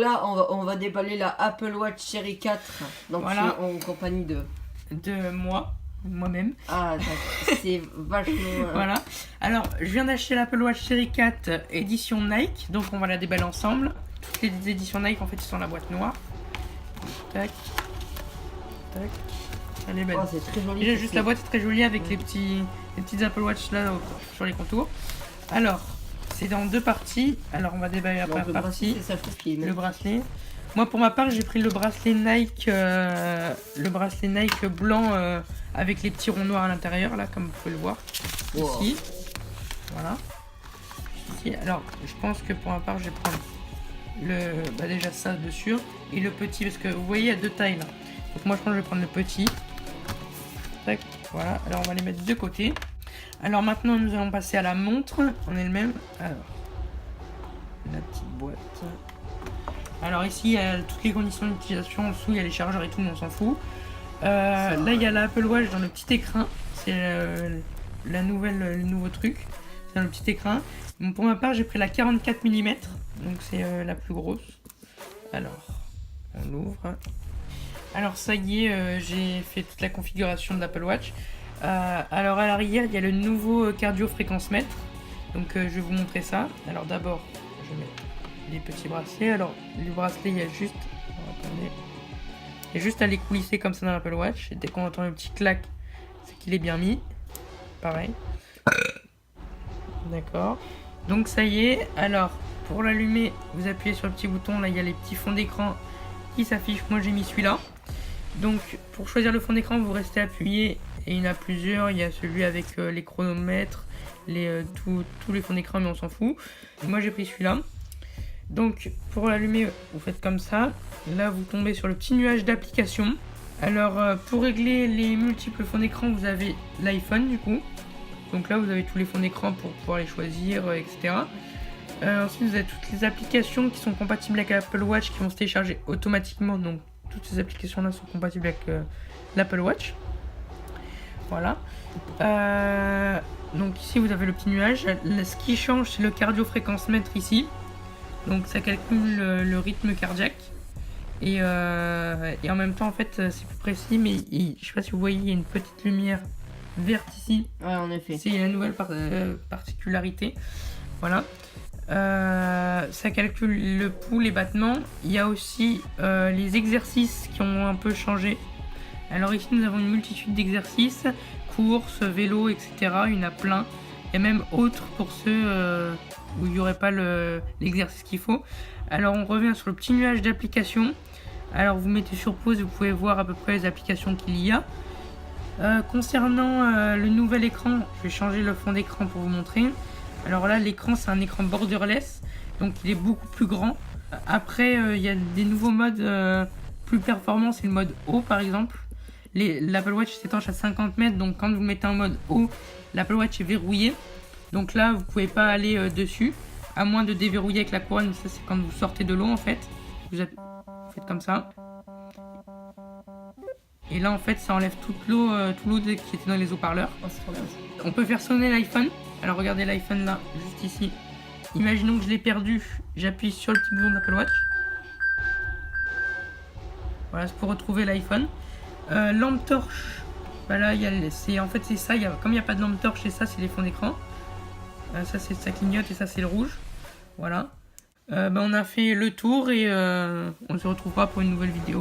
là, on va déballer la Apple Watch Série 4. Donc Voilà. en compagnie de moi-même. Ah, c'est vachement... Voilà. Alors, je viens d'acheter l'Apple Watch Série 4 édition Nike. Donc, on va la déballer ensemble. Toutes les éditions Nike, en fait, sont dans la boîte noire. Tac. Tac. Elle est belle. Oh, c'est très joli. Déjà, juste la boîte est très jolie avec les petites Apple Watch là sur les contours. Alors, c'est dans deux parties. Alors, on va déballer la première partie. C'est ça, je trouve qu'il est Le bracelet. Moi, pour ma part, j'ai pris le bracelet Nike blanc avec les petits ronds noirs à l'intérieur, là, comme vous pouvez le voir. Wow. Ici. Voilà. Ici. Alors, je pense que pour ma part, je vais prendre déjà ça dessus et le petit, parce que vous voyez, il y a deux tailles là. Donc, moi, je pense que je vais prendre le petit. Tac. Voilà. Alors, on va les mettre de côté. Alors, maintenant, nous allons passer à la montre en elle-même. Alors, la petite boîte. Alors ici, il y a toutes les conditions d'utilisation, en dessous il y a les chargeurs et tout, mais on s'en fout. Là, il y a l'Apple Watch dans le petit écran, c'est le nouveau truc, c'est dans le petit écran. Donc, pour ma part, j'ai pris la 44 mm, donc c'est la plus grosse. Alors, on l'ouvre. Alors ça y est, j'ai fait toute la configuration de l'Apple Watch. Alors à l'arrière, il y a le nouveau cardio-fréquence-mètre, donc je vais vous montrer ça. Alors d'abord, je vais mettre les petits bracelets. Alors le bracelet, il y a juste, attendez, il y a juste à les coulisser comme ça dans l'Apple Watch. Et dès qu'on entend le petit clac, c'est qu'il est bien mis. Pareil. D'accord. Donc ça y est. Alors pour l'allumer, vous appuyez sur le petit bouton. Là, il y a les petits fonds d'écran qui s'affichent. Moi, j'ai mis celui-là. Donc pour choisir le fond d'écran, vous restez appuyé. Et il y en a plusieurs. Il y a celui avec les chronomètres, tous les fonds d'écran, mais on s'en fout. Moi, j'ai pris celui-là. Donc pour l'allumer, vous faites comme ça. Là, vous tombez sur le petit nuage d'applications. Alors pour régler les multiples fonds d'écran, vous avez l'iPhone du coup. Donc là, vous avez tous les fonds d'écran pour pouvoir les choisir, etc. Ensuite, vous avez toutes les applications qui sont compatibles avec l'Apple Watch qui vont se télécharger automatiquement. Donc toutes ces applications-là sont compatibles avec l'Apple Watch. Voilà. Donc ici, vous avez le petit nuage. Ce qui change, c'est le cardio-fréquence-mètre ici. Donc ça calcule le rythme cardiaque et en même temps en fait c'est plus précis, mais je sais pas si vous voyez, il y a une petite lumière verte ici. Ouais, en effet. C'est la nouvelle particularité. Voilà. Ça calcule le pouls, les battements. Il y a aussi les exercices qui ont un peu changé. Alors ici nous avons une multitude d'exercices, course, vélo, etc. Il y en a plein. Et même autres pour ceux où il n'y aurait pas l'exercice qu'il faut. Alors on revient sur le petit nuage d'applications. Alors vous mettez sur pause, vous pouvez voir à peu près les applications qu'il y a. Concernant le nouvel écran, je vais changer le fond d'écran pour vous montrer. Alors là, l'écran c'est un écran borderless, donc il est beaucoup plus grand. Après, il y a des nouveaux modes plus performants, c'est le mode haut par exemple. L'Apple Watch s'étanche à 50 mètres, donc quand vous mettez en mode haut, l'Apple Watch est verrouillé. Donc là, vous pouvez pas aller dessus, à moins de déverrouiller avec la couronne. Ça, c'est quand vous sortez de l'eau en fait. Vous faites comme ça. Et là, en fait, ça enlève toute l'eau qui était dans les haut-parleurs. On peut faire sonner l'iPhone. Alors regardez l'iPhone là, juste ici. Imaginons que je l'ai perdu. J'appuie sur le petit bouton de l'Apple Watch. Voilà, c'est pour retrouver l'iPhone. Lampe torche. Bah là, en fait c'est ça. Comme il n'y a pas de lampe torche, et ça c'est les fonds d'écran. Ça clignote et ça c'est le rouge. Voilà. On a fait le tour et on se retrouvera pour une nouvelle vidéo.